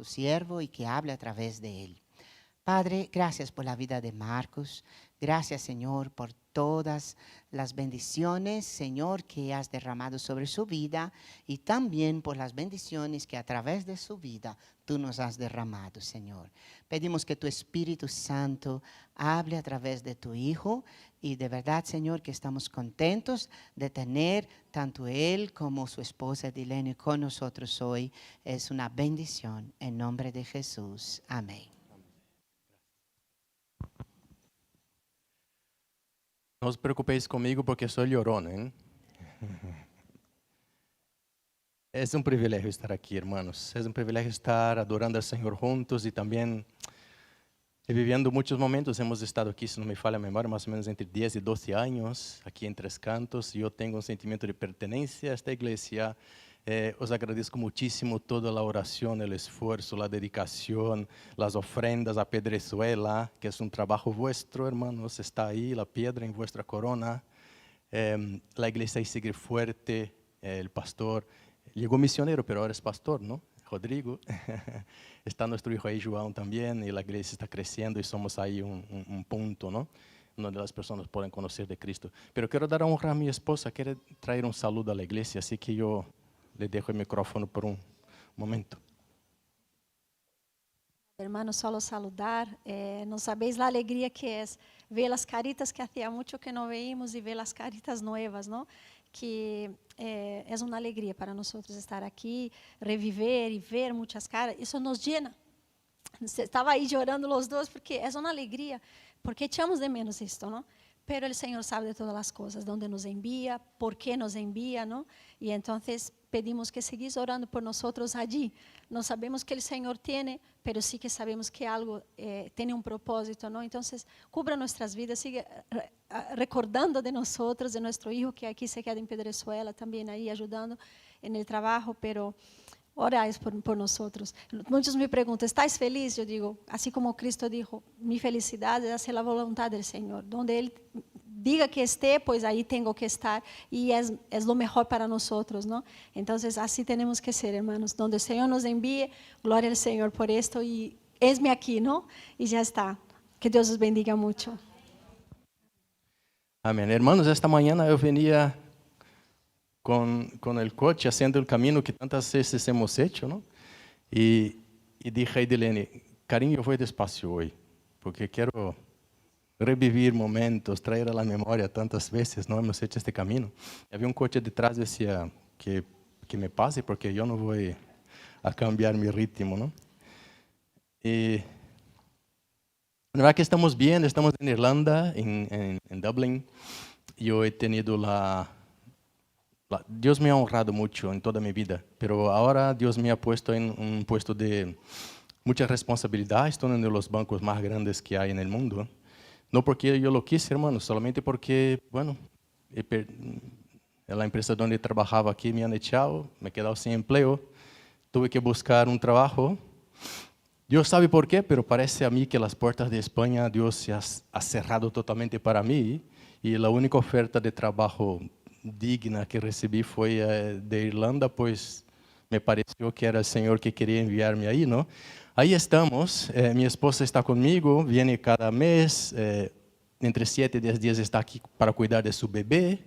siervo y que hable a través de él. Padre, gracias por la vida de Marcos. Gracias, Señor, por todas las bendiciones, Señor, que has derramado sobre su vida y también por las bendiciones que a través de su vida tú nos has derramado, Señor. Pedimos que tu Espíritu Santo hable a través de tu Hijo y de verdad, Señor, que estamos contentos de tener tanto él como su esposa Dilene con nosotros hoy. Es una bendición en nombre de Jesús. Amén. No os preocupéis conmigo porque soy llorón, ¿eh? Es un privilegio estar aquí, hermanos. Es un privilegio estar adorando al Señor juntos y también viviendo muchos momentos. Hemos estado aquí, si no me falla la memoria, más o menos entre 10 y 12 años, aquí en Tres Cantos. Yo tengo un sentimiento de pertenencia a esta iglesia. Os agradezco muchísimo toda la oración, el esfuerzo, la dedicación, las ofrendas a Pedrezuela, que es un trabajo vuestro, hermanos. Está ahí la piedra en vuestra corona. La iglesia ahí sigue fuerte. El pastor llegó misionero, pero ahora es pastor, ¿no? Rodrigo. Está nuestro hijo ahí, João, también. Y la iglesia está creciendo y somos ahí un punto, ¿no? Donde las personas pueden conocer de Cristo. Pero quiero dar a honra a mi esposa. Quiere traer un saludo a la iglesia, así que yo le dejo el micrófono por un momento. Hermanos, solo saludar. No sabéis la alegría que es ver las caritas que hacía mucho que no veíamos y ver las caritas nuevas, ¿no? Que es una alegría para nosotros estar aquí, reviver y ver muchas caras. Eso nos llena. Estaba ahí llorando los dos porque es una alegría, porque echamos de menos esto, ¿no? Pero el Señor sabe de todas las cosas, dónde nos envía, por qué nos envía, ¿no? Y entonces pedimos que sigáis orando por nosotros allí. No sabemos que el Señor tiene, pero sí que sabemos que algo tiene un propósito, ¿no? Entonces, cubra nuestras vidas, sigue recordando de nosotros, de nuestro hijo que aquí se queda en Pedrezuela, también ahí ayudando en el trabajo, pero oráis por nosotros. Muchos me preguntan, ¿estáis feliz? Yo digo, así como Cristo dijo, mi felicidad es hacer la voluntad del Señor. Donde Él diga que esté, pues ahí tengo que estar. Y es lo mejor para nosotros, ¿no? Entonces, así tenemos que ser, hermanos. Donde el Señor nos envíe, gloria al Señor por esto. Y esme aquí, ¿no? Y ya está. Que Dios os bendiga mucho. Amén. Hermanos, esta mañana yo venía con el coche haciendo el camino que tantas veces hemos hecho, ¿no? Y dije a Edilene, cariño, voy despacio hoy, porque quiero revivir momentos, traer a la memoria tantas veces, ¿no? Hemos hecho este camino. Y había un coche detrás, decía que me pase, porque yo no voy a cambiar mi ritmo, ¿no? Y la verdad que estamos bien, estamos en Irlanda, en Dublín. Yo he tenido Dios me ha honrado mucho en toda mi vida, pero ahora Dios me ha puesto en un puesto de mucha responsabilidad. Estoy en uno de los bancos más grandes que hay en el mundo. No porque yo lo quise, hermano, solamente porque, bueno, la empresa donde trabajaba aquí me han echado, me he quedado sin empleo, tuve que buscar un trabajo. Dios sabe por qué, pero parece a mí que las puertas de España Dios se ha cerrado totalmente para mí y la única oferta de trabajo digna que recibí fue de Irlanda, pues me pareció que era el Señor que quería enviarme ahí, ¿no? Ahí estamos, mi esposa está conmigo, viene cada mes, entre 7 y 10 días está aquí para cuidar de su bebé,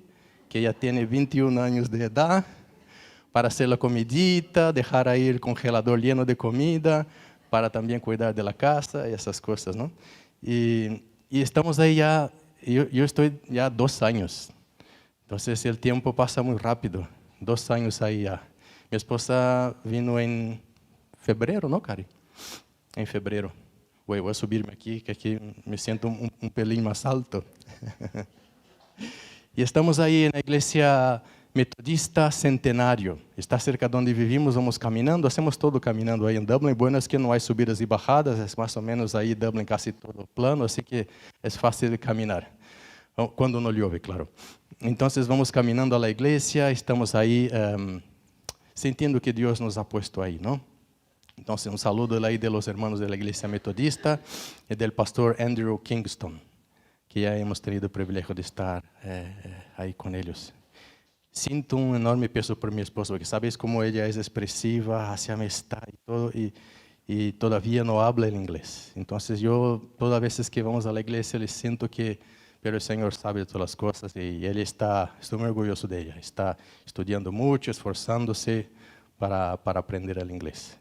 que ya tiene 21 años de edad, para hacer la comidita, dejar ahí el congelador lleno de comida, para también cuidar de la casa y esas cosas, ¿no? Y estamos ahí ya, yo estoy ya 2 años. Entonces el tiempo pasa muy rápido, 2 años ahí ya. Mi esposa vino en febrero, ¿no, Cari? En febrero. Voy a subirme aquí, que aquí me siento un pelín más alto. Y estamos ahí en la iglesia metodista Centenario. Está cerca de donde vivimos, vamos caminando, hacemos todo caminando ahí en Dublín. Bueno es que no hay subidas y bajadas, es más o menos ahí Dublín casi todo plano, así que es fácil de caminar. Cuando no llueve, claro. Entonces vamos caminando a la iglesia, estamos ahí sintiendo que Dios nos ha puesto ahí, ¿no? Entonces un saludo ahí de los hermanos de la iglesia metodista y del pastor Andrew Kingston, que ya hemos tenido el privilegio de estar ahí con ellos. Siento un enorme peso por mi esposa, porque sabéis cómo ella es expresiva hacia amistad y todo, y y todavía no habla el inglés. Entonces yo, todas las veces que vamos a la iglesia, le siento que, pero el Señor sabe todas las cosas y Él estoy muy orgulloso de ella. Está estudiando mucho, esforzándose para aprender el inglés.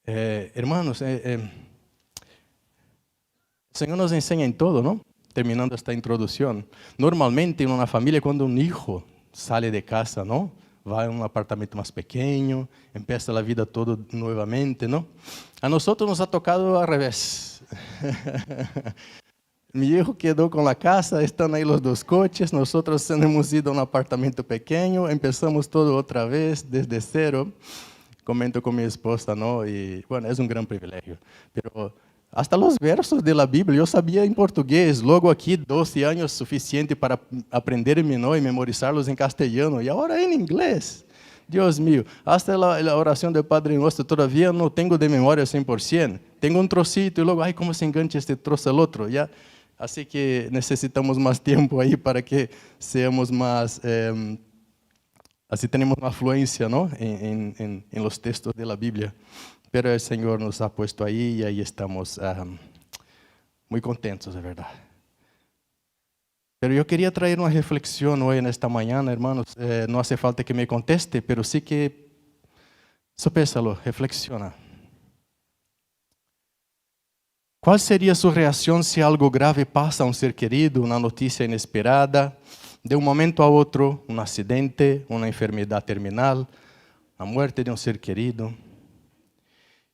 Hermanos, el Señor nos enseña en todo, ¿no? Terminando esta introducción. Normalmente en una familia, cuando un hijo sale de casa, ¿no? Va a un apartamento más pequeño, empieza la vida todo nuevamente, ¿no? A nosotros nos ha tocado al revés. Mi hijo quedó con la casa, están ahí los dos coches, nosotros hemos ido a un apartamento pequeño, empezamos todo otra vez, desde cero. Comento con mi esposa, ¿no? Y bueno, es un gran privilegio. Pero hasta los versos de la Biblia yo sabía en portugués, luego aquí 12 años suficiente para aprenderme, ¿no? Y memorizarlos en castellano, y ahora en inglés. Dios mío, hasta la oración del Padre Nuestro todavía no tengo de memoria 100%. Tengo un trocito y luego, ay, ¿cómo se engancha este trozo al otro? Ya. Así que necesitamos más tiempo ahí para que seamos más, así tenemos más fluencia, ¿no? en los textos de la Biblia. Pero el Señor nos ha puesto ahí y ahí estamos muy contentos, de verdad. Pero yo quería traer una reflexión hoy en esta mañana, hermanos. No hace falta que me conteste, pero sí que sopésalo, reflexiona. ¿Cuál sería su reacción si algo grave pasa a un ser querido, una noticia inesperada, de un momento a otro, un accidente, una enfermedad terminal, la muerte de un ser querido?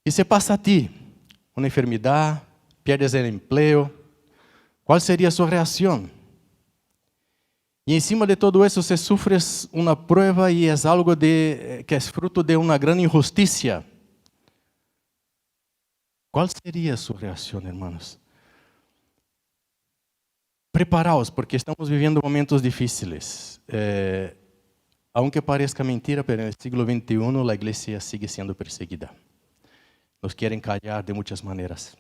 Y se pasa a ti, una enfermedad, pierdes el empleo, ¿cuál sería su reacción? Y encima de todo eso se sufre una prueba y es algo que es fruto de una gran injusticia. ¿Cuál sería su reacción, hermanos? Preparaos, porque estamos viviendo momentos difíciles. Aunque parezca mentira, pero en el siglo XXI la iglesia sigue siendo perseguida. Nos quieren callar de muchas maneras.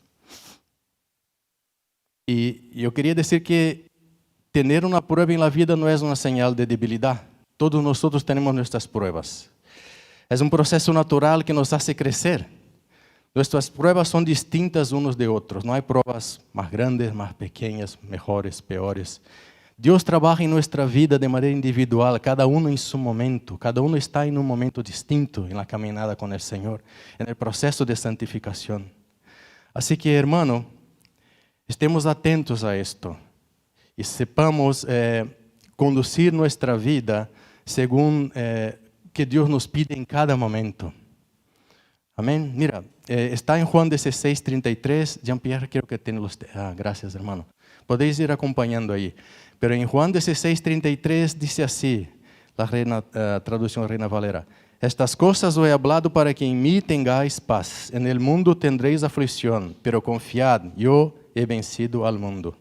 Y yo quería decir que tener una prueba en la vida no es una señal de debilidad. Todos nosotros tenemos nuestras pruebas. Es un proceso natural que nos hace crecer. Nuestras pruebas son distintas unos de otros. No hay pruebas más grandes, más pequeñas, mejores, peores. Dios trabaja en nuestra vida de manera individual, cada uno en su momento. Cada uno está en un momento distinto en la caminada con el Señor, en el proceso de santificación. Así que, hermano, estemos atentos a esto y sepamos conducir nuestra vida según que Dios nos pide en cada momento. Amén. Mira, está en Juan 16:33. Jean-Pierre, quiero que tenga los... gracias, hermano. Podéis ir acompañando ahí. Pero en Juan 16:33 dice así, la traducción Reina Valera: estas cosas os he hablado para que en mí tengáis paz. En el mundo tendréis aflicción, pero confiad, yo he vencido al mundo.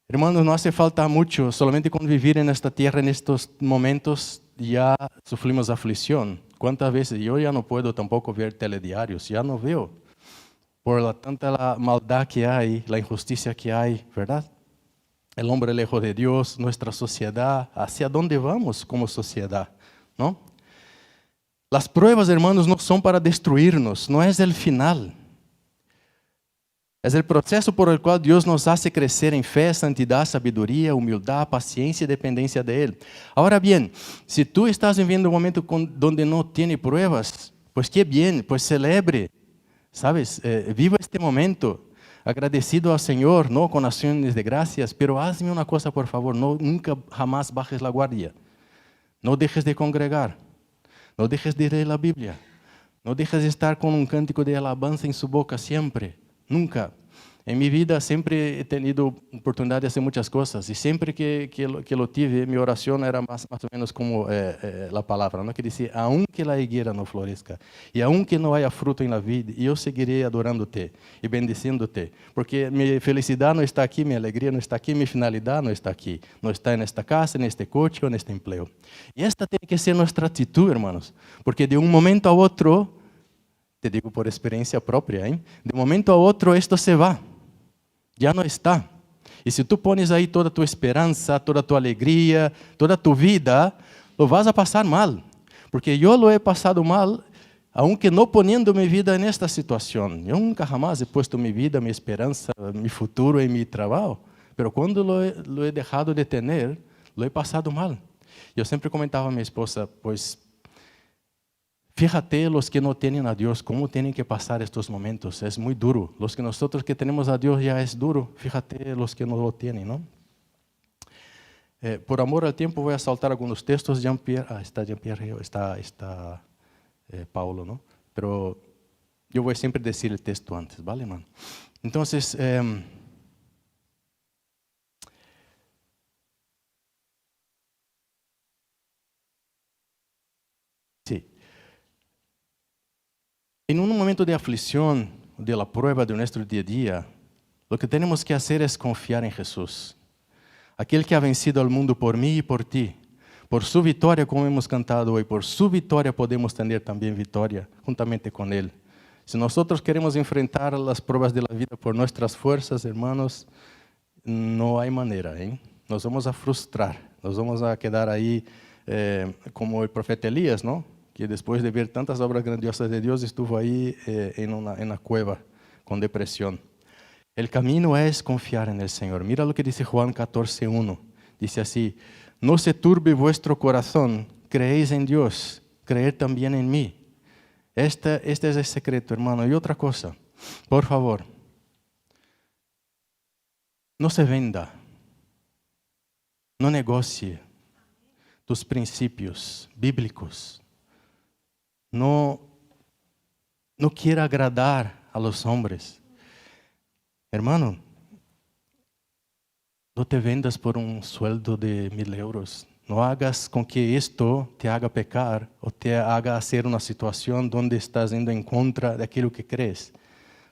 Hermanos, no hace falta mucho, solamente con vivir en esta tierra en estos momentos ya sufrimos aflicción. ¿Cuántas veces? Yo ya no puedo tampoco ver telediarios, ya no veo. Por tanta la maldad que hay, la injusticia que hay, ¿verdad? El hombre lejos de Dios, nuestra sociedad, ¿hacia dónde vamos como sociedad? ¿No? Las pruebas, hermanos, no son para destruirnos, no es el final. Es el proceso por el cual Dios nos hace crecer en fe, santidad, sabiduría, humildad, paciencia y dependencia de Él. Ahora bien, si tú estás viviendo un momento donde no tiene pruebas, pues qué bien, pues celebre, ¿sabes? Viva este momento agradecido al Señor, ¿no? Con acciones de gracias, pero hazme una cosa, por favor, nunca jamás bajes la guardia. No dejes de congregar, no dejes de leer la Biblia, no dejes de estar con un cántico de alabanza en su boca siempre. Nunca. En mi vida siempre he tenido oportunidad de hacer muchas cosas y siempre que lo tive, mi oración era más o menos como la palabra, ¿no? Que decía, aunque la higuera no florezca y aunque no haya fruto en la vid, yo seguiré adorándote y bendiciéndote, porque mi felicidad no está aquí, mi alegría no está aquí, mi finalidad no está aquí, no está en esta casa, en este coche o en este empleo. Y esta tiene que ser nuestra actitud, hermanos, porque de un momento a otro, te digo por experiencia propia, de un momento a otro esto se va, ya no está. Y si tú pones ahí toda tu esperanza, toda tu alegría, toda tu vida, lo vas a pasar mal. Porque yo lo he pasado mal aunque no poniendo mi vida en esta situación. Yo nunca jamás he puesto mi vida, mi esperanza, mi futuro en mi trabajo. Pero cuando lo he dejado de tener, lo he pasado mal. Yo siempre comentaba a mi esposa, pues, fíjate los que no tienen a Dios, cómo tienen que pasar estos momentos. Es muy duro. Los que nosotros que tenemos a Dios ya es duro. Fíjate los que no lo tienen, ¿no? Por amor al tiempo voy a saltar algunos textos. Jean-Pierre, está Jean-Pierre, está Paulo, ¿no? Pero yo voy a siempre decir el texto antes, ¿vale, hermano? Entonces, sí. En un momento de aflicción, de la prueba de nuestro día a día, lo que tenemos que hacer es confiar en Jesús. Aquel que ha vencido al mundo por mí y por ti. Por su victoria, como hemos cantado hoy, por su victoria podemos tener también victoria juntamente con Él. Si nosotros queremos enfrentar las pruebas de la vida por nuestras fuerzas, hermanos, no hay manera, ¿eh? Nos vamos a frustrar, nos vamos a quedar ahí como el profeta Elías, ¿no? Que después de ver tantas obras grandiosas de Dios estuvo ahí en una cueva con depresión. El camino es confiar en el Señor. Mira lo que dice Juan 14:1. Dice así: no se turbe vuestro corazón, creéis en Dios, creed también en mí. Este es el secreto, hermano. Y otra cosa, por favor, no se venda, no negocie tus principios bíblicos. No quiera agradar a los hombres. Hermano, no te vendas por un sueldo de 1,000 euros. No hagas con que esto te haga pecar o te haga hacer una situación donde estás yendo en contra de aquello que crees.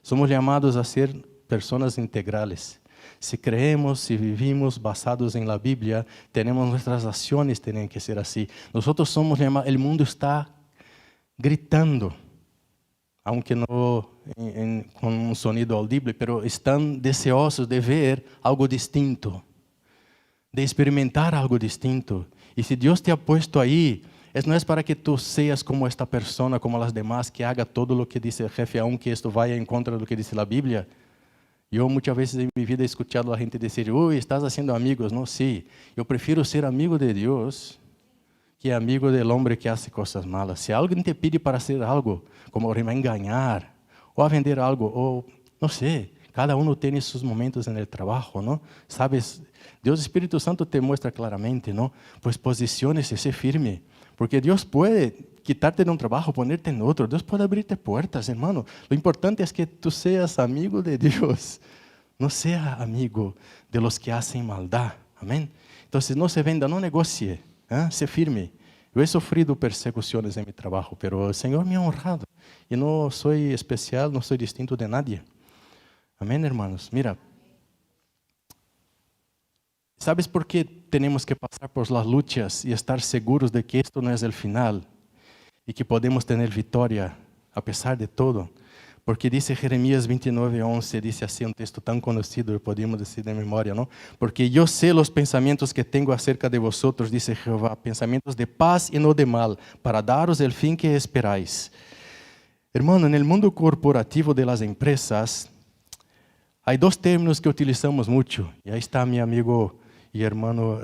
Somos llamados a ser personas integrales. Si creemos, si vivimos basados en la Biblia, tenemos nuestras acciones tienen que ser así. Nosotros somos llamados, el mundo está gritando, aunque no con un sonido audible, pero están deseosos de ver algo distinto, de experimentar algo distinto. Y si Dios te ha puesto ahí, no es para que tú seas como esta persona, como las demás, que haga todo lo que dice el jefe, aunque esto vaya en contra de lo que dice la Biblia. Yo muchas veces en mi vida he escuchado a la gente decir, uy, estás haciendo amigos. No, sí, yo prefiero ser amigo de Dios que amigo del hombre que hace cosas malas. Si alguien te pide para hacer algo, como a engañar, o a vender algo, o no sé, cada uno tiene sus momentos en el trabajo, ¿no? Sabes, Dios Espíritu Santo te muestra claramente, ¿no? Pues posiciónese, sé firme, porque Dios puede quitarte de un trabajo, ponerte en otro. Dios puede abrirte puertas, hermano. Lo importante es que tú seas amigo de Dios, no sea amigo de los que hacen maldad, amén. Entonces no se venda, no negocie. Sé firme. Yo he sufrido persecuciones en mi trabajo, pero el Señor me ha honrado. Y no soy especial, no soy distinto de nadie. Amén, hermanos. Mira, ¿sabes por qué tenemos que pasar por las luchas y estar seguros de que esto no es el final? Y que podemos tener victoria a pesar de todo. Porque dice Jeremías 29:11, dice así un texto tan conocido, podríamos decir de memoria, ¿no? Porque yo sé los pensamientos que tengo acerca de vosotros, dice Jehová, pensamientos de paz y no de mal, para daros el fin que esperáis. Hermano, en el mundo corporativo de las empresas, hay dos términos que utilizamos mucho. Y ahí está mi amigo y hermano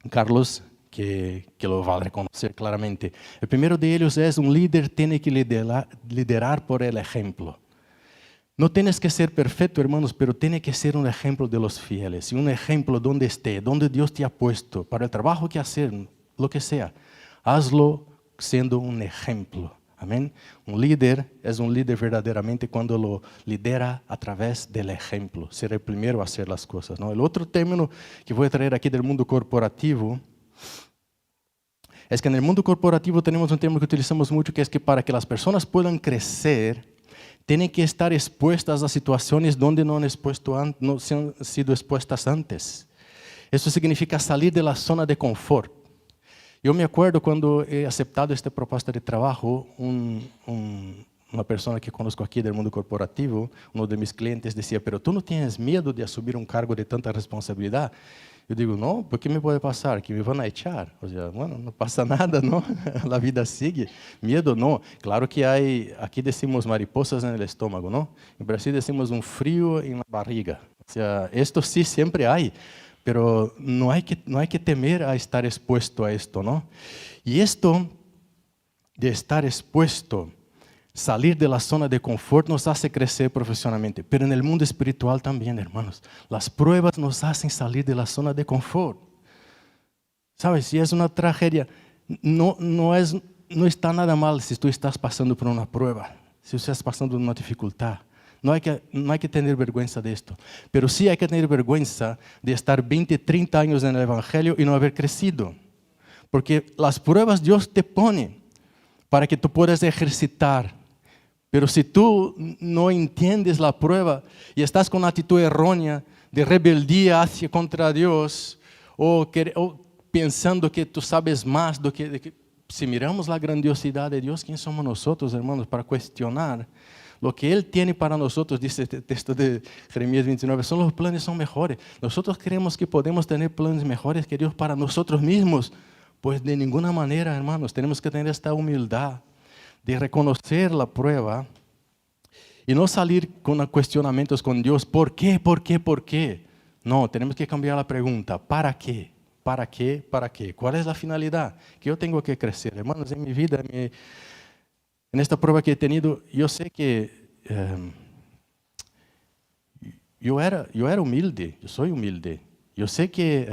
Carlos, que lo va a reconocer claramente. El primero de ellos es: un líder tiene que liderar por el ejemplo. No tienes que ser perfecto, hermanos, pero tiene que ser un ejemplo de los fieles. Y un ejemplo donde esté, donde Dios te ha puesto, para el trabajo que hacer, lo que sea. Hazlo siendo un ejemplo. Amén. Un líder es un líder verdaderamente cuando lo lidera a través del ejemplo. Ser el primero a hacer las cosas, ¿no? El otro término que voy a traer aquí del mundo corporativo es que en el mundo corporativo tenemos un término que utilizamos mucho, que es que para que las personas puedan crecer, tienen que estar expuestas a situaciones donde no se han sido expuestas antes. Eso significa salir de la zona de confort. Yo me acuerdo cuando he aceptado esta propuesta de trabajo, una persona que conozco aquí del mundo corporativo, uno de mis clientes decía, pero tú no tienes miedo de asumir un cargo de tanta responsabilidad. Yo digo, no, ¿por qué me puede pasar? Que me van a echar. O sea, bueno, no pasa nada, ¿no? La vida sigue. Miedo, no. Claro que hay, aquí decimos mariposas en el estómago, ¿no? En Brasil decimos un frío en la barriga. O sea, esto sí siempre hay, pero no hay que temer a estar expuesto a esto, ¿no? Y esto de estar expuesto, salir de la zona de confort nos hace crecer profesionalmente, pero en el mundo espiritual también, hermanos. Las pruebas nos hacen salir de la zona de confort. ¿Sabes? Si es una tragedia, no está nada mal si tú estás pasando por una prueba, si estás pasando por una dificultad. No hay que tener vergüenza de esto, pero sí hay que tener vergüenza de estar 20, 30 años en el Evangelio y no haber crecido. Porque las pruebas Dios te pone para que tú puedas ejercitar. Pero si tú no entiendes la prueba y estás con una actitud errónea de rebeldía contra Dios o pensando que tú sabes más do que si miramos la grandiosidad de Dios, ¿quién somos nosotros, hermanos, para cuestionar lo que Él tiene para nosotros? Dice este texto de Jeremías 29, los planes son mejores. Nosotros creemos que podemos tener planes mejores que Dios para nosotros mismos. Pues de ninguna manera, hermanos, tenemos que tener esta humildad de reconocer la prueba y no salir con cuestionamientos con Dios. ¿Por qué? ¿Por qué? ¿Por qué? No, tenemos que cambiar la pregunta. ¿Para qué? ¿Para qué? ¿Para qué? ¿Cuál es la finalidad? Que yo tengo que crecer. Hermanos, en mi vida, en esta prueba que he tenido, yo sé que yo era humilde, yo soy humilde. Yo sé que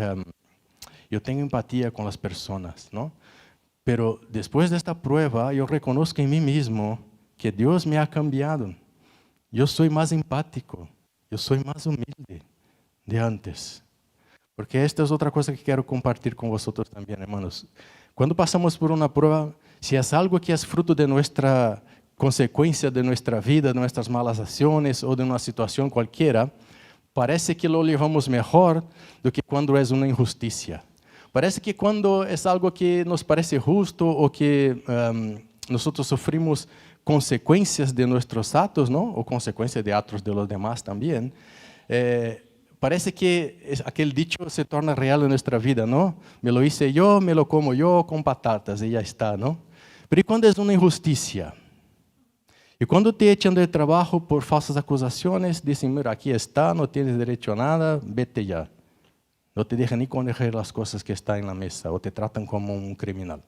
yo tengo empatía con las personas, ¿no? Pero después de esta prueba, yo reconozco en mí mismo que Dios me ha cambiado. Yo soy más empático, yo soy más humilde de antes. Porque esta es otra cosa que quiero compartir con vosotros también, hermanos. Cuando pasamos por una prueba, si es algo que es fruto de nuestra consecuencia de nuestra vida, de nuestras malas acciones o de una situación cualquiera, parece que lo llevamos mejor do que cuando es una injusticia. Parece que cuando es algo que nos parece justo o que nosotros sufrimos consecuencias de nuestros actos, ¿no? O consecuencias de actos de los demás también, parece que aquel dicho se torna real en nuestra vida, ¿no? Me lo hice yo, me lo como yo con patatas y ya está, ¿no? Pero ¿y cuando es una injusticia? Y cuando te echan del trabajo por falsas acusaciones, dicen, mira, aquí está, no tienes derecho a nada, vete ya. No te dejan ni conocer las cosas que están en la mesa o te tratan como un criminal.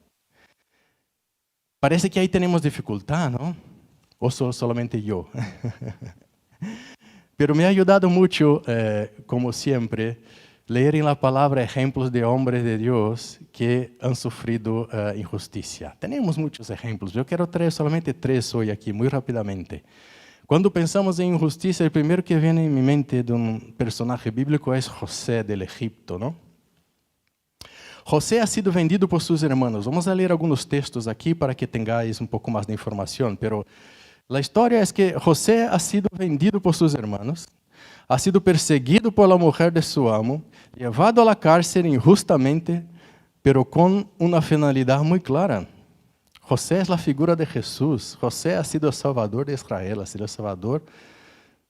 Parece que ahí tenemos dificultad, ¿no? O solamente yo. Pero me ha ayudado mucho, como siempre, leer en la palabra ejemplos de hombres de Dios que han sufrido injusticia. Tenemos muchos ejemplos. Yo quiero traer solamente 3 hoy aquí, muy rápidamente. Cuando pensamos en injusticia, el primero que viene en mi mente de un personaje bíblico es José del Egipto, ¿no? José ha sido vendido por sus hermanos. Vamos a leer algunos textos aquí para que tengáis un poco más de información, pero la historia es que José ha sido vendido por sus hermanos, ha sido perseguido por la mujer de su amo, llevado a la cárcel injustamente, pero con una finalidad muy clara. José es la figura de Jesús. José ha sido el salvador de Israel, ha sido el salvador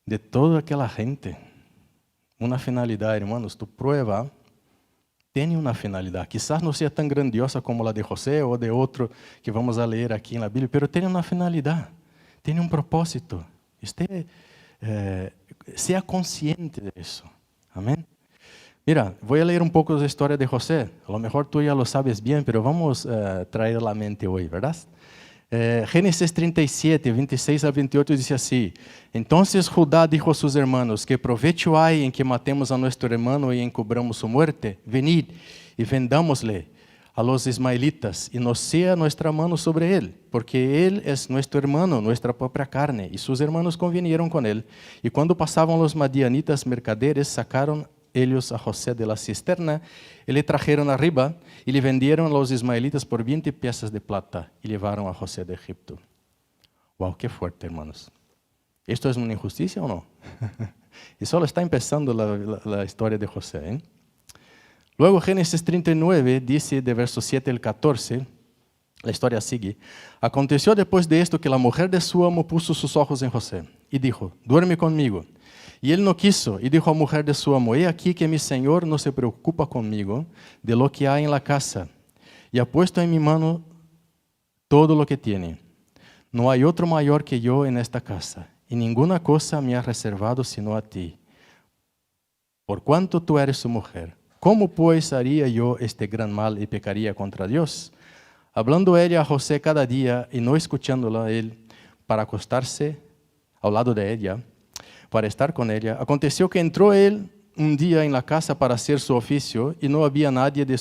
de toda aquella gente. Una finalidad, hermanos, tu prueba tiene una finalidad. Quizás no sea tan grandiosa como la de José o de otro que vamos a leer aquí en la Biblia, pero tiene una finalidad, tiene un propósito. Usted sea consciente de eso. Amén. Mira, voy a leer un poco de la historia de José. A lo mejor tú ya lo sabes bien, pero vamos a traer a la mente hoy, ¿verdad? Génesis 37, 26 a 28 dice así: Entonces Judá dijo a sus hermanos: ¿Qué provecho hay en que matemos a nuestro hermano y encubramos su muerte? Venid y vendámosle a los ismaelitas y nos sea nuestra mano sobre él, porque él es nuestro hermano, nuestra propia carne. Y sus hermanos convinieron con él. Y cuando pasaban los madianitas mercaderes, sacaron ellos a José de la cisterna y le trajeron arriba y le vendieron a los ismaelitas por 20 piezas de plata y llevaron a José de Egipto. Wow, qué fuerte, hermanos. ¿Esto es una injusticia o no? Y solo está empezando la historia de José, ¿eh? Luego Génesis 39 dice de versos 7 al 14, la historia sigue: Aconteció después de esto que la mujer de su amo puso sus ojos en José y dijo: duerme conmigo. Y él no quiso, y dijo a mujer de su amo: he aquí que mi señor no se preocupa conmigo de lo que hay en la casa, y ha puesto en mi mano todo lo que tiene. No hay otro mayor que yo en esta casa, y ninguna cosa me ha reservado sino a ti, por cuanto tú eres su mujer. ¿Cómo pues haría yo este gran mal y pecaría contra Dios? Hablando ella a José cada día y no escuchándola a él, para acostarse al lado de ella, para estar con ella, aconteció que entró él un día en la casa para hacer su oficio y no había nadie de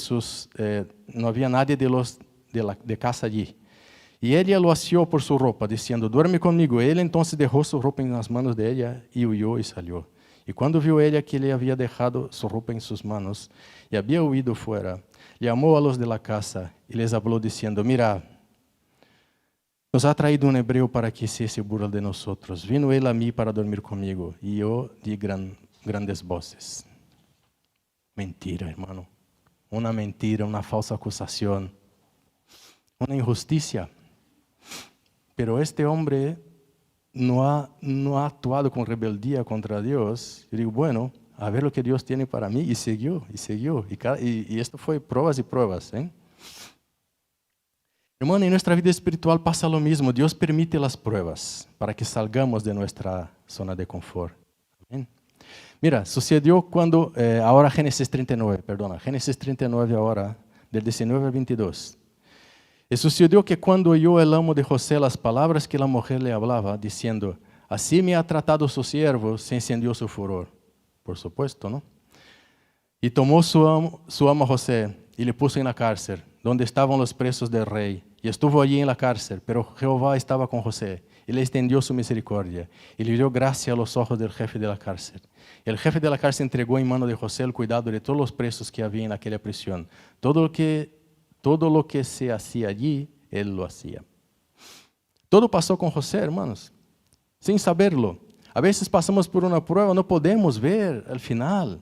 casa allí. Y ella lo asió por su ropa, diciendo: duerme conmigo. Él entonces dejó su ropa en las manos de ella y huyó y salió. Y cuando vio ella que le había dejado su ropa en sus manos y había huido fuera, llamó a los de la casa y les habló diciendo: mira, nos ha traído un hebreo para que se burle de nosotros. Vino él a mí para dormir conmigo y yo di grandes voces. Mentira, hermano. Una mentira, una falsa acusación, una injusticia. Pero este hombre no ha actuado con rebeldía contra Dios. Yo digo, bueno, a ver lo que Dios tiene para mí. Y siguió, y siguió. Y esto fue pruebas y pruebas. Hermano, en nuestra vida espiritual pasa lo mismo. Dios permite las pruebas para que salgamos de nuestra zona de confort. Amén. Mira, sucedió cuando, ahora Génesis 39 ahora, del 19 al 22. Y sucedió que cuando oyó el amo de José las palabras que la mujer le hablaba, diciendo: así me ha tratado su siervo, se encendió su furor. Por supuesto, ¿no? Y tomó su amo José y le puso en la cárcel, donde estaban los presos del rey. Y estuvo allí en la cárcel, pero Jehová estaba con José y le extendió su misericordia y le dio gracia a los ojos del jefe de la cárcel. Y el jefe de la cárcel entregó en mano de José el cuidado de todos los presos que había en aquella prisión. Todo lo que se hacía allí, él lo hacía. Todo pasó con José, hermanos, sin saberlo. A veces pasamos por una prueba, no podemos ver el final.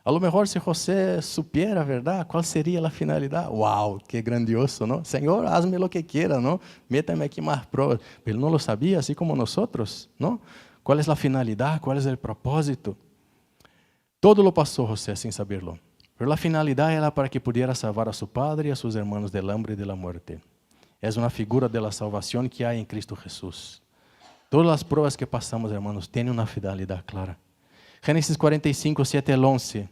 A lo mejor si José supiera, ¿verdad? ¿Cuál sería la finalidad? ¡Wow! ¡Qué grandioso!, ¿no? Señor, hazme lo que quiera, ¿no? Métame aquí más pruebas. Pero él no lo sabía, así como nosotros, ¿no? ¿Cuál es la finalidad? ¿Cuál es el propósito? Todo lo pasó José sin saberlo. Pero la finalidad era para que pudiera salvar a su padre y a sus hermanos del hambre y de la muerte. Es una figura de la salvación que hay en Cristo Jesús. Todas las pruebas que pasamos, hermanos, tienen una finalidad clara. Génesis 45, 7 al 11.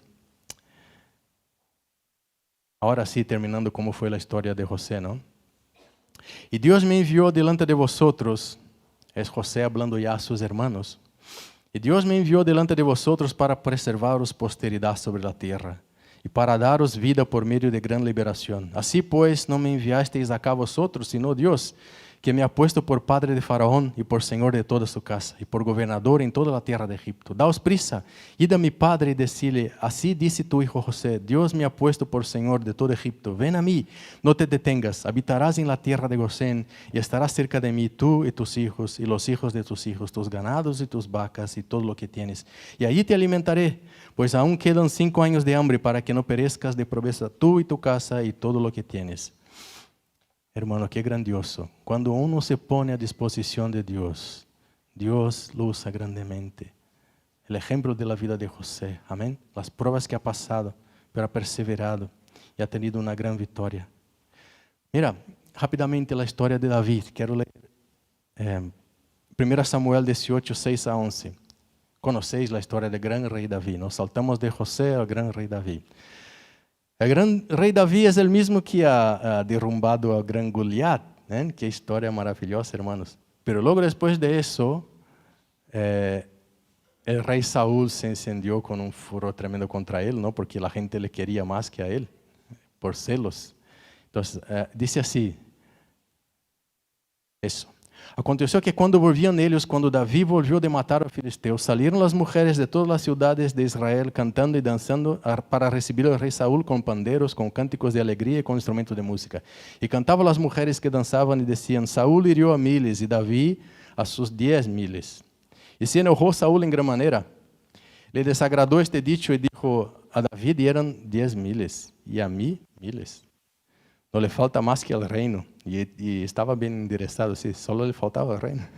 Ahora sí, terminando cómo fue la historia de José, ¿no? Y Dios me envió delante de vosotros, es José hablando ya a sus hermanos, y Dios me envió delante de vosotros para preservaros posteridad sobre la tierra, y para daros vida por medio de gran liberación. Así pues, no me enviasteis acá vosotros, sino Dios, que me ha puesto por padre de Faraón y por señor de toda su casa, y por gobernador en toda la tierra de Egipto. Daos prisa, id a mi padre y decirle: así dice tu hijo José, Dios me ha puesto por señor de todo Egipto. Ven a mí, no te detengas, habitarás en la tierra de Gosén, y estarás cerca de mí tú y tus hijos, y los hijos de tus hijos, tus ganados y tus vacas, y todo lo que tienes. Y allí te alimentaré, pues aún quedan 5 años de hambre, para que no perezcas de pobreza tú y tu casa y todo lo que tienes. Hermano, qué grandioso. Cuando uno se pone a disposición de Dios, Dios lo usa grandemente. El ejemplo de la vida de José, amén. Las pruebas que ha pasado, pero ha perseverado y ha tenido una gran victoria. Mira, rápidamente la historia de David. Quiero leer 1 Samuel 18, 6 a 11. Conocéis la historia del gran rey David, ¿no? Saltamos de José al gran rey David. El gran rey David es el mismo que ha derrumbado al gran Goliat. Qué historia maravillosa, hermanos. Pero luego, después de eso, el rey Saúl se encendió con un furor tremendo contra él, ¿no? Porque la gente le quería más que a él, por celos. Entonces, dice así, eso. Aconteció que cuando volvían ellos, cuando David volvió de matar a Filisteo, salieron las mujeres de todas las ciudades de Israel cantando y danzando para recibir al rey Saúl con panderos, con cánticos de alegría y con instrumentos de música. Y cantaban las mujeres que danzaban y decían: Saúl hirió a miles y David a sus 10,000. Y se enojó Saúl en gran manera. Le desagradó este dicho y dijo: a David eran 10,000 y a mí 1,000. No le falta más que el reino. Y estaba bien enderezado, sí, solo le faltaba el reino.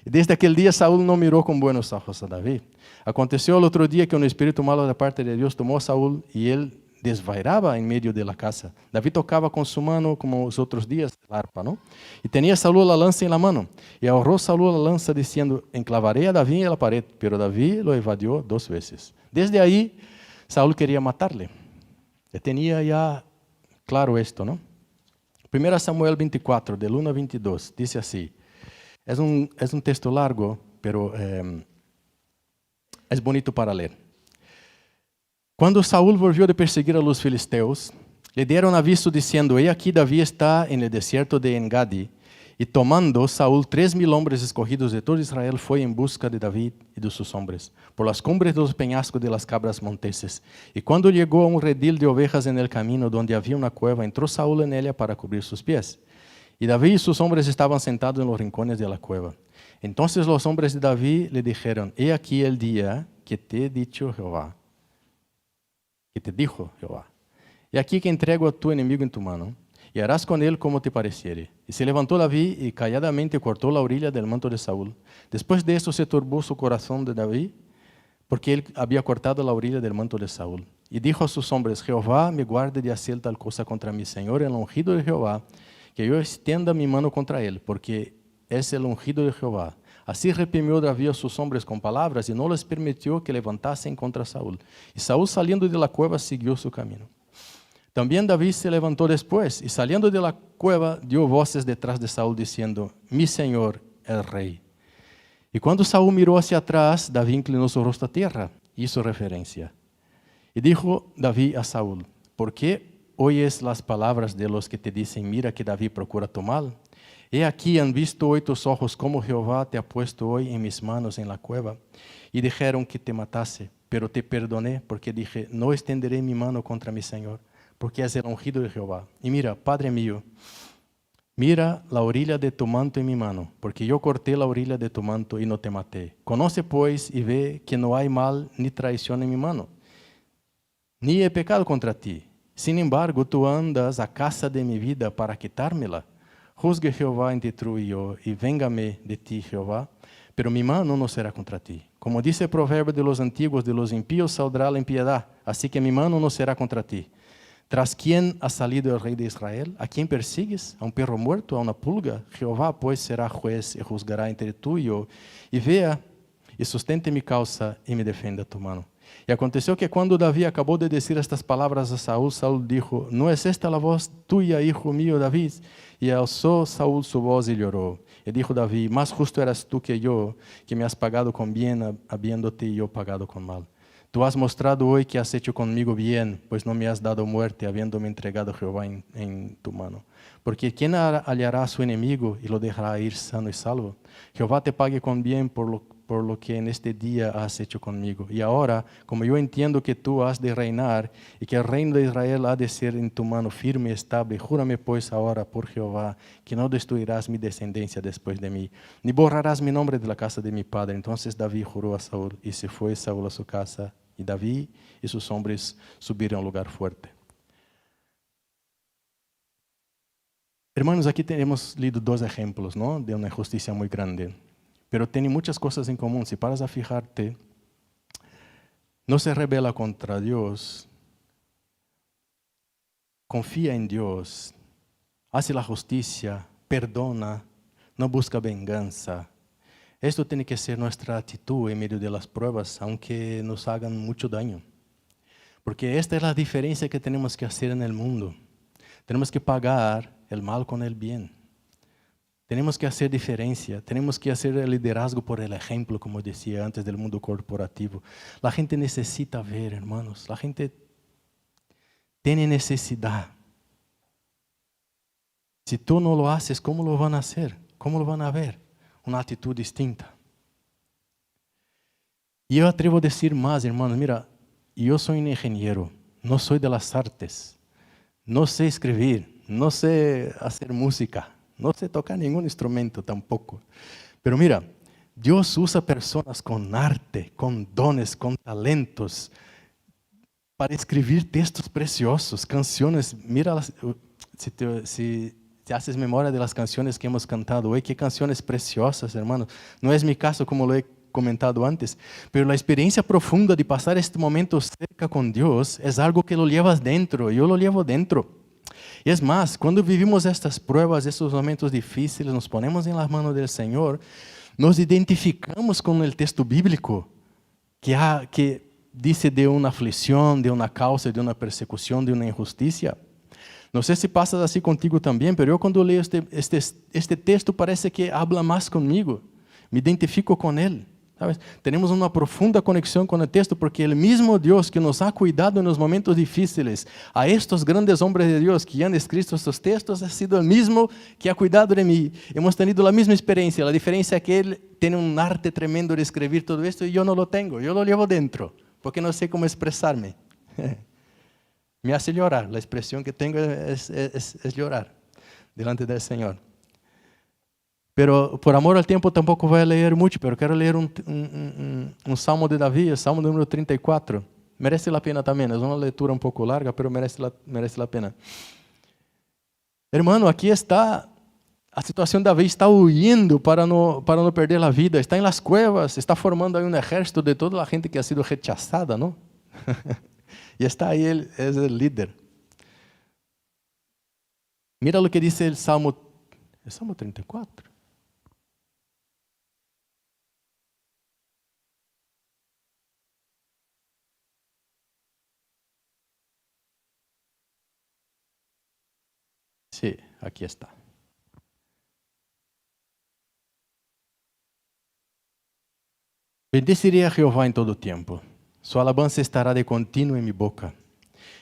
E desde aquele dia Saúl não mirou com buenos ojos a Davi. Aconteceu al outro dia que um espírito malo da parte de Deus tomou a Saúl e ele desvairava em meio de la casa. Davi tocava com sua mano como os outros dias, a arpa, não? E tinha Saúl a lança em la mano. E ahorrou Saúl a lança, dizendo: enclavarei a Davi en la pared. Pero Davi lo evadiu 2 vezes. Desde aí, Saúl queria matar-lhe. Ele tinha já claro esto, não? 1 Samuel 24, del 1 a 22, diz assim. É um texto largo, pero é bonito para ler. Quando Saúl volvió de perseguir a los filisteus, le dieron aviso diciendo: he aquí David está en el desierto de Engadi. Y tomando Saúl 3,000 hombres escogidos de todo Israel, fue en busca de David y de sus hombres, por las cumbres de los peñascos de las cabras monteses. Y cuando llegó a un redil de ovejas en el camino, donde había una cueva, entró Saúl en ella para cubrir sus pies. Y David y sus hombres estaban sentados en los rincones de la cueva. Entonces los hombres de David le dijeron: he aquí el día que te he dicho Jehová, que te dijo Jehová: he aquí que entrego a tu enemigo en tu mano, y harás con él como te pareciere. Y se levantó David y calladamente cortó la orilla del manto de Saúl. Después de esto se turbó su corazón de David, porque él había cortado la orilla del manto de Saúl. Y dijo a sus hombres: Jehová me guarde de hacer tal cosa contra mi Señor, el ungido de Jehová, que yo extienda mi mano contra él, porque es el ungido de Jehová. Así reprimió David a sus hombres con palabras y no les permitió que levantasen contra Saúl. Y Saúl, saliendo de la cueva, siguió su camino. También David se levantó después y, saliendo de la cueva, dio voces detrás de Saúl diciendo: mi Señor, el rey. Y cuando Saúl miró hacia atrás, David inclinó su rostro a tierra, hizo reverencia. Y dijo David a Saúl: ¿por qué oyes las palabras de los que te dicen: mira que David procura tu mal? He aquí han visto hoy tus ojos como Jehová te ha puesto hoy en mis manos en la cueva. Y dijeron que te matase, pero te perdoné, porque dije: no extenderé mi mano contra mi Señor, porque es el ungido de Jehová. Y mira, Padre mío, mira la orilla de tu manto en mi mano, porque yo corté la orilla de tu manto y no te maté. Conoce pues y ve que no hay mal ni traición en mi mano, ni he pecado contra ti. Sin embargo, tú andas a caza de mi vida para quitármela. Juzgue Jehová entre tú y yo, y véngame de ti, Jehová, pero mi mano no será contra ti. Como dice el proverbio de los antiguos: de los impíos saldrá la impiedad, así que mi mano no será contra ti. ¿Tras quién ha salido el rey de Israel? ¿A quién persigues? ¿A un perro muerto? ¿A una pulga? Jehová pues será juez y juzgará entre tú y yo. Y vea y sustente mi causa y me defienda tu mano. Y aconteció que cuando David acabó de decir estas palabras a Saúl, Saúl dijo: ¿no es esta la voz tuya, hijo mío David? Y alzó Saúl su voz y lloró. Y dijo David: más justo eras tú que yo, que me has pagado con bien, habiéndote yo pagado con mal. Tú has mostrado hoy que has hecho conmigo bien, pues no me has dado muerte, habiéndome entregado Jehová en tu mano. Porque ¿quién hallará a su enemigo y lo dejará ir sano y salvo? Jehová te pague con bien por lo que en este día has hecho conmigo. Y ahora, como yo entiendo que tú has de reinar y que el reino de Israel ha de ser en tu mano firme y estable, júrame pues ahora por Jehová que no destruirás mi descendencia después de mí, ni borrarás mi nombre de la casa de mi padre. Entonces David juró a Saúl, y se fue Saúl a su casa, y David y sus hombres subieron a un lugar fuerte. Hermanos, aquí hemos leído 2 ejemplos, ¿no?, de una injusticia muy grande. Pero tiene muchas cosas en común. Si paras a fijarte, no se rebela contra Dios, confía en Dios, hace la justicia, perdona, no busca venganza. Esto tiene que ser nuestra actitud en medio de las pruebas, aunque nos hagan mucho daño. Porque esta es la diferencia que tenemos que hacer en el mundo. Tenemos que pagar el mal con el bien. Tenemos que hacer diferencia, tenemos que hacer el liderazgo por el ejemplo, como decía antes, del mundo corporativo. La gente necesita ver, hermanos, la gente tiene necesidad. Si tú no lo haces, ¿cómo lo van a hacer? ¿Cómo lo van a ver? Una actitud distinta. Y yo atrevo a decir más, hermanos, mira, yo soy un ingeniero, no soy de las artes, no sé escribir, no sé hacer música. No sé tocar ningún instrumento tampoco. Pero mira, Dios usa personas con arte, con dones, con talentos, para escribir textos preciosos, canciones. Mira, si te haces memoria de las canciones que hemos cantado hoy. Qué canciones preciosas, hermanos. No es mi caso como lo he comentado antes, pero la experiencia profunda de pasar este momento cerca con Dios es algo que lo llevas dentro. Yo lo llevo dentro. Y es más, cuando vivimos estas pruebas, estos momentos difíciles, nos ponemos en las manos del Señor, nos identificamos con el texto bíblico que dice de una aflicción, de una causa, de una persecución, de una injusticia. No sé si pasa así contigo también, pero yo cuando leo este texto parece que habla más conmigo. Me identifico con él. ¿Sabes? Tenemos una profunda conexión con el texto porque el mismo Dios que nos ha cuidado en los momentos difíciles, a estos grandes hombres de Dios que han escrito estos textos, ha sido el mismo que ha cuidado de mí. Hemos tenido la misma experiencia. La diferencia es que él tiene un arte tremendo de escribir todo esto y yo no lo tengo. Yo lo llevo dentro porque no sé cómo expresarme. Me hace llorar. La expresión que tengo es llorar delante del Señor. Pero por amor al tiempo tampoco voy a leer mucho, pero quiero leer un Salmo de David, el Salmo número 34. Merece la pena también, es una lectura un poco larga, pero merece la pena. Hermano, aquí está a situación de David, está huyendo para no perder la vida, está en las cuevas, está formando ahí un ejército de toda la gente que ha sido rechazada, ¿no? Y está ahí, él es el líder. Mira lo que dice el Salmo 34. Sí, aquí está. Bendeciré a Jehová en todo tiempo. Su alabanza estará de continuo en mi boca.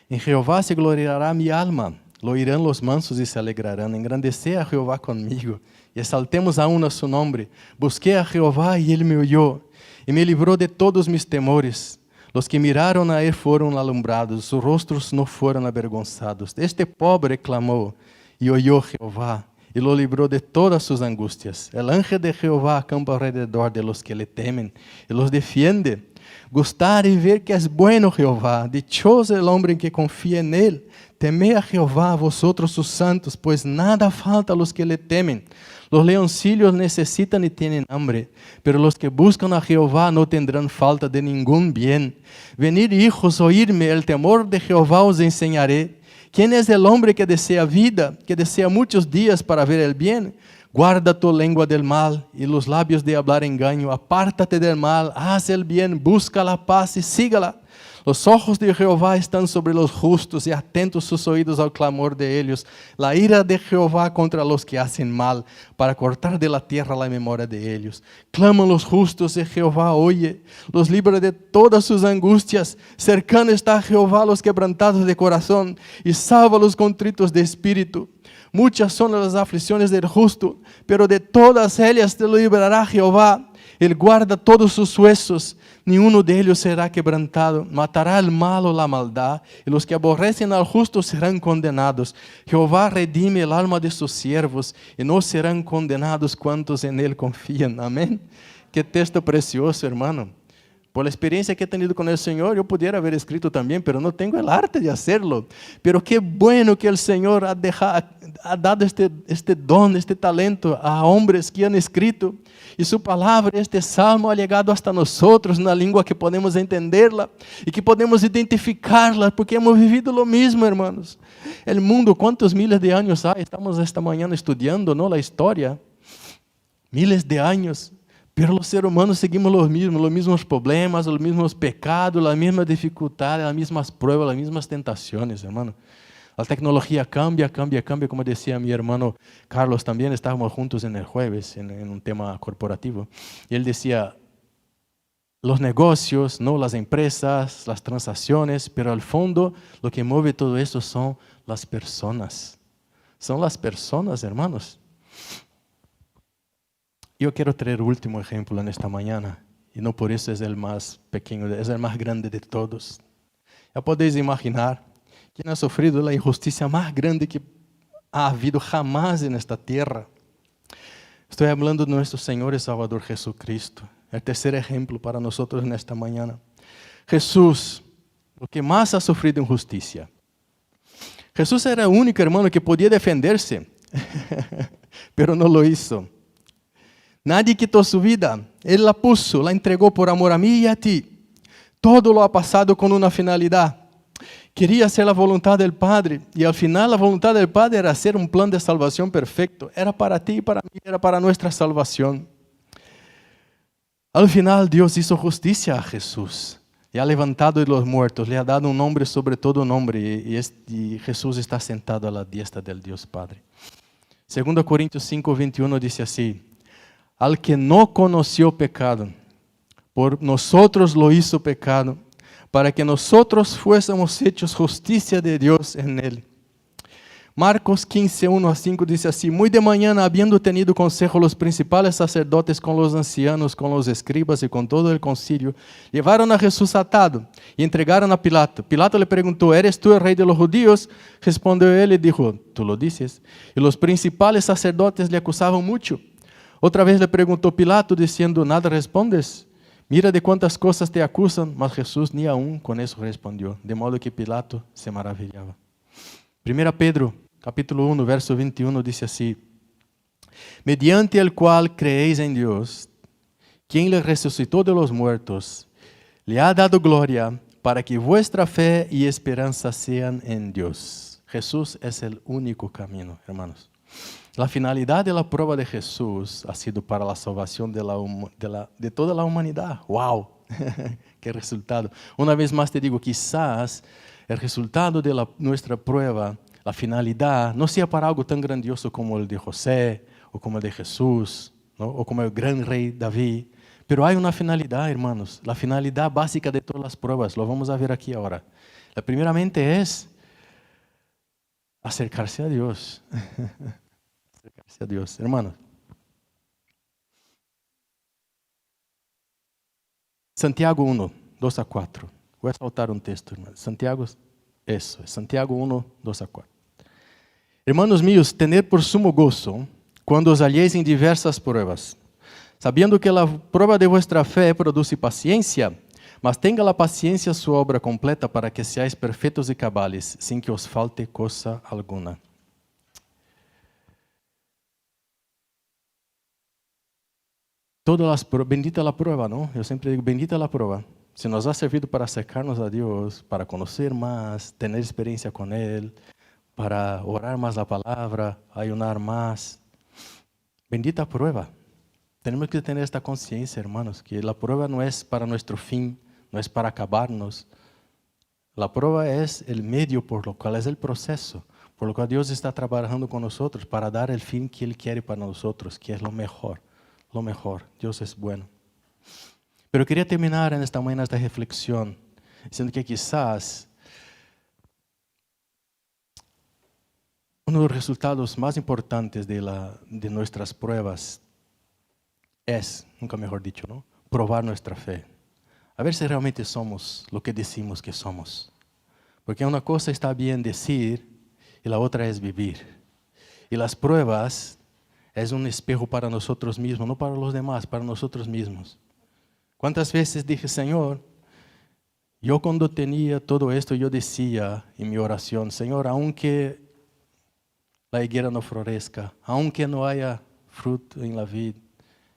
En Jehová se gloriará mi alma. Lo oirán los mansos y se alegrarán. Engrandecé a Jehová conmigo y exaltemos aún a su nombre. Busqué a Jehová y él me oyó y me libró de todos mis temores. Los que miraron a él fueron alumbrados, sus rostros no fueron avergonzados. Este pobre clamó y oyó Jehová, y lo libró de todas sus angustias. El ángel de Jehová acampa alrededor de los que le temen, y los defiende. Gustar y ver que es bueno Jehová, dichoso el hombre en que confía en él. Temed a Jehová, vosotros sus santos, pues nada falta a los que le temen. Los leoncillos necesitan y tienen hambre, pero los que buscan a Jehová no tendrán falta de ningún bien. Venid, hijos, oírme, el temor de Jehová os enseñaré. ¿Quién es el hombre que desea vida, que desea muchos días para ver el bien? Guarda tu lengua del mal y los labios de hablar engaño. Apártate del mal, haz el bien, busca la paz y sígala. Los ojos de Jehová están sobre los justos y atentos sus oídos al clamor de ellos. La ira de Jehová contra los que hacen mal, para cortar de la tierra la memoria de ellos. Claman los justos y Jehová oye, los libra de todas sus angustias. Cercano está a Jehová a los quebrantados de corazón y salva a los contritos de espíritu. Muchas son las aflicciones del justo, pero de todas ellas te lo librará Jehová. Él guarda todos sus huesos, ni uno de ellos será quebrantado. Matará al malo la maldad, y los que aborrecen al justo serán condenados. Jehová redime el alma de sus siervos, y no serán condenados cuantos en él confían. Amén. Qué texto precioso, hermano. Por la experiencia que he tenido con el Señor, yo pudiera haber escrito también, pero no tengo el arte de hacerlo. Pero qué bueno que el Señor ha dado este don, este talento a hombres que han escrito. Y su palabra, este salmo ha llegado hasta nosotros, una lengua que podemos entenderla y que podemos identificarla, porque hemos vivido lo mismo, hermanos. El mundo, ¿cuántos miles de años hay? Estamos esta mañana estudiando, ¿no?, la historia. Miles de años. Pero los seres humanos seguimos los mismos problemas, los mismos pecados, las mismas dificultades, las mismas pruebas, las mismas tentaciones, hermano. La tecnología cambia, como decía mi hermano Carlos también, estábamos juntos en el jueves en un tema corporativo. Y él decía, los negocios, ¿no?, las empresas, las transacciones, pero al fondo lo que mueve todo eso son las personas. Son las personas, hermanos. Yo quiero traer el último ejemplo en esta mañana, y no por eso es el más pequeño, es el más grande de todos. Ya podéis imaginar quién ha sufrido la injusticia más grande que ha habido jamás en esta tierra. Estoy hablando de nuestro Señor y Salvador Jesucristo, el tercer ejemplo para nosotros en esta mañana. Jesús, lo que más ha sufrido injusticia. Jesús era el único, hermano, que podía defenderse. pero no lo hizo. Nadie quitó su vida, Él la puso, la entregó por amor a mí y a ti. Todo lo ha pasado con una finalidad. Quería hacer la voluntad del Padre y al final la voluntad del Padre era hacer un plan de salvación perfecto. Era para ti y para mí, era para nuestra salvación. Al final Dios hizo justicia a Jesús. Le ha levantado de los muertos, le ha dado un nombre sobre todo nombre y Jesús está sentado a la diestra del Dios Padre. 2 Corintios 5, 21 dice así: al que no conoció pecado, por nosotros lo hizo pecado, para que nosotros fuésemos hechos justicia de Dios en él. Marcos 15, 1 a 5 dice así: muy de mañana, habiendo tenido consejo los principales sacerdotes con los ancianos, con los escribas y con todo el concilio, llevaron a Jesús atado y entregaron a Pilato. Pilato le preguntó: ¿eres tú el rey de los judíos? Respondió él y dijo: tú lo dices. Y los principales sacerdotes le acusaban mucho. Otra vez le preguntó Pilato diciendo: ¿nada respondes? Mira de cuántas cosas te acusan. Mas Jesús ni aún con eso respondió, de modo que Pilato se maravillaba. 1 Pedro capítulo 1, verso 21 dice así: mediante el cual creéis en Dios, quien le resucitó de los muertos, le ha dado gloria para que vuestra fe y esperanza sean en Dios. Jesús es el único camino, hermanos. La finalidad de la prueba de Jesús ha sido para la salvación de toda la humanidad. ¡Wow! ¡Qué resultado! Una vez más te digo, quizás el resultado de nuestra prueba, la finalidad, no sea para algo tan grandioso como el de José, o como el de Jesús, ¿no? O como el gran rey David. Pero hay una finalidad, hermanos. La finalidad básica de todas las pruebas, lo vamos a ver aquí ahora. La primeramente es acercarse a Dios. Acercarse a Dios, hermanos. Santiago 1, 2 a 4. Voy a saltar un texto, hermanos. Santiago 1, 2 a 4. Hermanos míos, tened por sumo gozo cuando os halléis en diversas pruebas, sabiendo que la prueba de vuestra fe produce paciencia, mas tenga la paciencia su obra completa para que seáis perfectos y cabales, sin que os falte cosa alguna. Bendita la prueba, ¿no? Yo siempre digo, bendita la prueba. Se nos ha servido para acercarnos a Dios, para conocer más, tener experiencia con Él, para orar más la palabra, ayunar más. Bendita prueba. Tenemos que tener esta conciencia, hermanos, que la prueba no es para nuestro fin, no es para acabarnos. La prueba es el medio por lo cual es el proceso, por lo cual Dios está trabajando con nosotros para dar el fin que Él quiere para nosotros, que es lo mejor, lo mejor. Dios es bueno. Pero quería terminar en esta mañana esta reflexión, diciendo que quizás uno de los resultados más importantes de nuestras pruebas es, nunca mejor dicho, ¿no? Probar nuestra fe. A ver si realmente somos lo que decimos que somos. Porque una cosa está bien decir y la otra es vivir. Y las pruebas es un espejo para nosotros mismos, no para los demás, para nosotros mismos. ¿Cuántas veces dije, Señor, yo cuando tenía todo esto, yo decía en mi oración, Señor, aunque la higuera no florezca, aunque no haya fruto en la vid,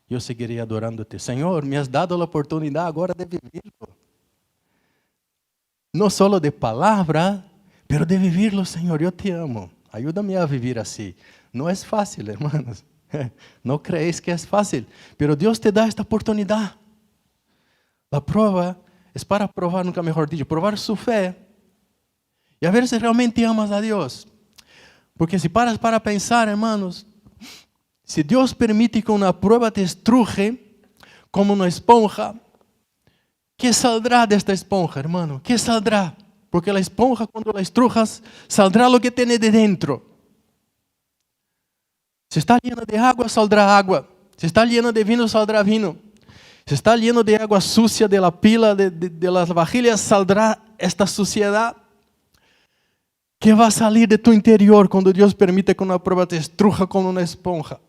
yo seguiré adorándote. Señor, me has dado la oportunidad ahora de vivirlo. No solo de palabra, pero de vivirlo, Señor. Yo te amo. Ayúdame a vivir así. No es fácil, hermanos. No creéis que es fácil, pero Dios te da esta oportunidad. La prueba es para probar, nunca mejor dicho, probar su fe y a ver si realmente amas a Dios. Porque si paras para pensar, hermanos, si Dios permite que una prueba te estruje como una esponja, ¿qué saldrá de esta esponja, hermano? ¿Qué saldrá? Porque la esponja, cuando la estrujas, saldrá lo que tiene de dentro. Si está llena de agua, saldrá agua. Si está llena de vino, saldrá vino. Si está lleno de agua sucia de la pila, de las vajillas, saldrá esta suciedad. ¿Qué va a salir de tu interior cuando Dios permite que una prueba te estruja como una esponja?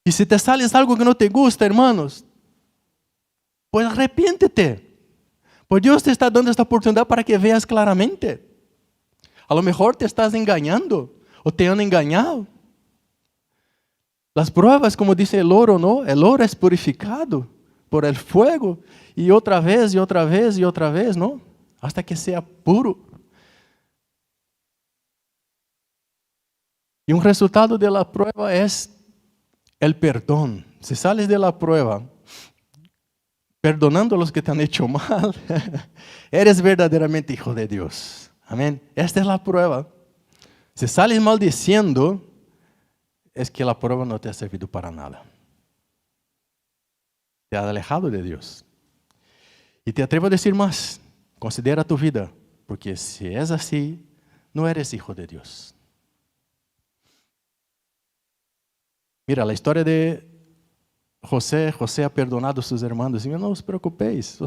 Y si te sale algo que no te gusta, hermanos, pues arrepiéntete. Pues Dios te está dando esta oportunidad para que veas claramente. A lo mejor te estás engañando o te han engañado. Las pruebas, como dice el oro, ¿no? El oro es purificado por el fuego y otra vez y otra vez y otra vez, ¿no? Hasta que sea puro. Y un resultado de la prueba es el perdón. Si sales de la prueba perdonando a los que te han hecho mal, eres verdaderamente hijo de Dios. Amén. Esta es la prueba. Si sales maldiciendo, es que la prueba no te ha servido para nada. Te ha alejado de Dios. Y te atrevo a decir más. Considera tu vida, porque si es así, no eres hijo de Dios. Mira, la historia de José ha perdonado a sus hermanos. Y no os preocupéis,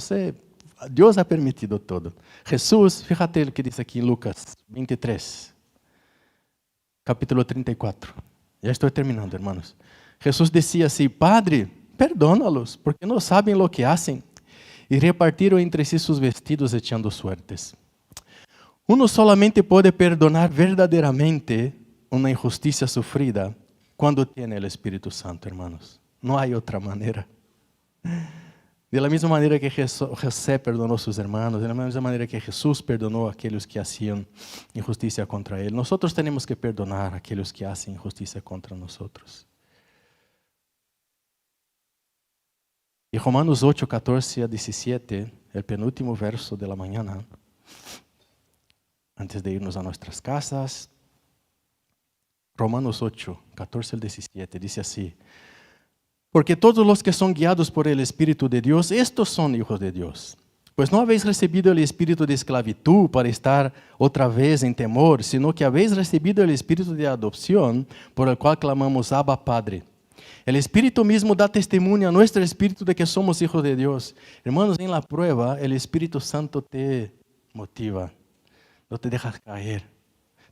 Dios ha permitido todo. Jesús, fíjate lo que dice aquí en Lucas 23, capítulo 34. Ya estoy terminando, hermanos. Jesús decía así: Padre, perdónalos, porque no saben lo que hacen. Y repartieron entre sí sus vestidos echando suertes. Uno solamente puede perdonar verdaderamente una injusticia sufrida cuando tiene el Espíritu Santo, hermanos. No hay otra manera. De la misma manera que José perdonó a sus hermanos, de la misma manera que Jesús perdonó a aquellos que hacían injusticia contra él, nosotros tenemos que perdonar a aquellos que hacen injusticia contra nosotros. Y Romanos 8, 14 a 17, el penúltimo verso de la mañana, antes de irnos a nuestras casas. Romanos 8, 14 al 17, dice así: Porque todos los que son guiados por el Espíritu de Dios, estos son hijos de Dios. Pues no habéis recibido el espíritu de esclavitud para estar otra vez en temor, sino que habéis recibido el espíritu de adopción, por el cual clamamos Abba, Padre. El Espíritu mismo da testimonio a nuestro espíritu de que somos hijos de Dios. Hermanos, en la prueba, el Espíritu Santo te motiva, no te deja caer,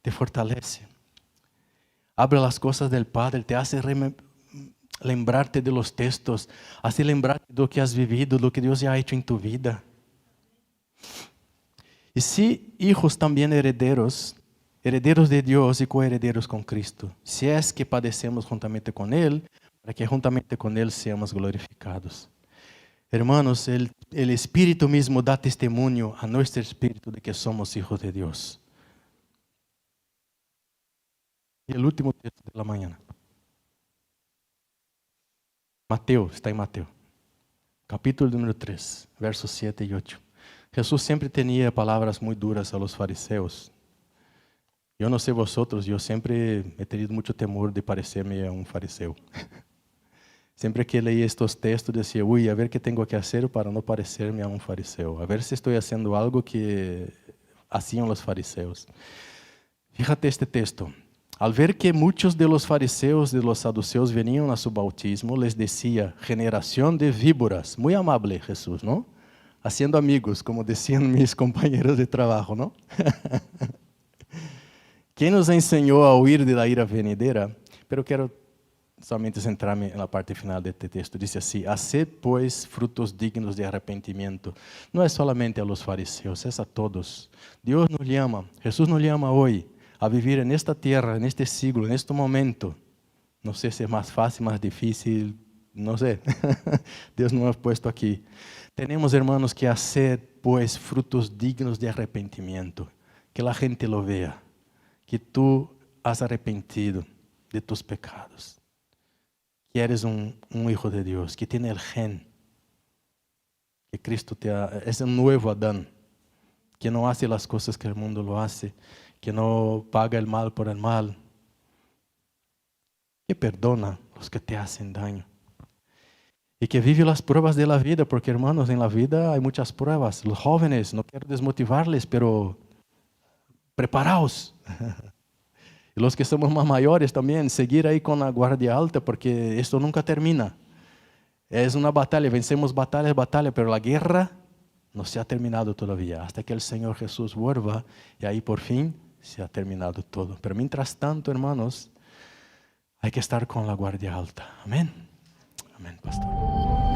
te fortalece. Abre las cosas del Padre, te hace lembrarte de los textos, hace lembrarte de lo que has vivido, de lo que Dios ya ha hecho en tu vida. Y si hijos también herederos, herederos de Dios y coherederos con Cristo, si es que padecemos juntamente con Él, para que juntamente con Él seamos glorificados. Hermanos, el Espíritu mismo da testimonio a nuestro espíritu de que somos hijos de Dios. Y el último texto de la mañana. Mateo, está en Mateo, capítulo número 3, versos 7 y 8. Jesús siempre tenía palabras muy duras a los fariseos. Yo no sé vosotros, yo siempre he tenido mucho temor de parecerme a un fariseo. Siempre que leí estos textos decía, a ver qué tengo que hacer para no parecerme a un fariseo. A ver si estoy haciendo algo que hacían los fariseos. Fíjate este texto. Al ver que muchos de los fariseos y de los saduceos venían a su bautismo, les decía, generación de víboras. Muy amable Jesús, ¿no? Haciendo amigos, como decían mis compañeros de trabajo, ¿no? ¿Quién nos enseñó a huir de la ira venidera? Pero quiero solamente centrarme en la parte final de este texto. Dice así: haced pues frutos dignos de arrepentimiento. No es solamente a los fariseos, es a todos. Dios nos llama, Jesús nos llama hoy a vivir en esta tierra, en este siglo, en este momento. No sé si es más fácil, más difícil, no sé. Dios nos ha puesto aquí. Tenemos, hermanos, que hacer pues frutos dignos de arrepentimiento. Que la gente lo vea. Que tú has arrepentido de tus pecados. Que eres un hijo de Dios, que tiene el gen. Que Cristo es un nuevo Adán. Que no hace las cosas que el mundo lo hace. Que no paga el mal por el mal. Que perdona a los que te hacen daño. Y que vive las pruebas de la vida, porque hermanos, en la vida hay muchas pruebas. Los jóvenes, no quiero desmotivarles, pero preparaos. Y los que somos más mayores también, seguir ahí con la guardia alta, porque esto nunca termina. Es una batalla, vencemos batalla, pero la guerra no se ha terminado todavía, hasta que el Señor Jesús vuelva, y ahí por fin se ha terminado todo. Pero mientras tanto, hermanos, hay que estar con la guardia alta. Amén. Amén, pastor.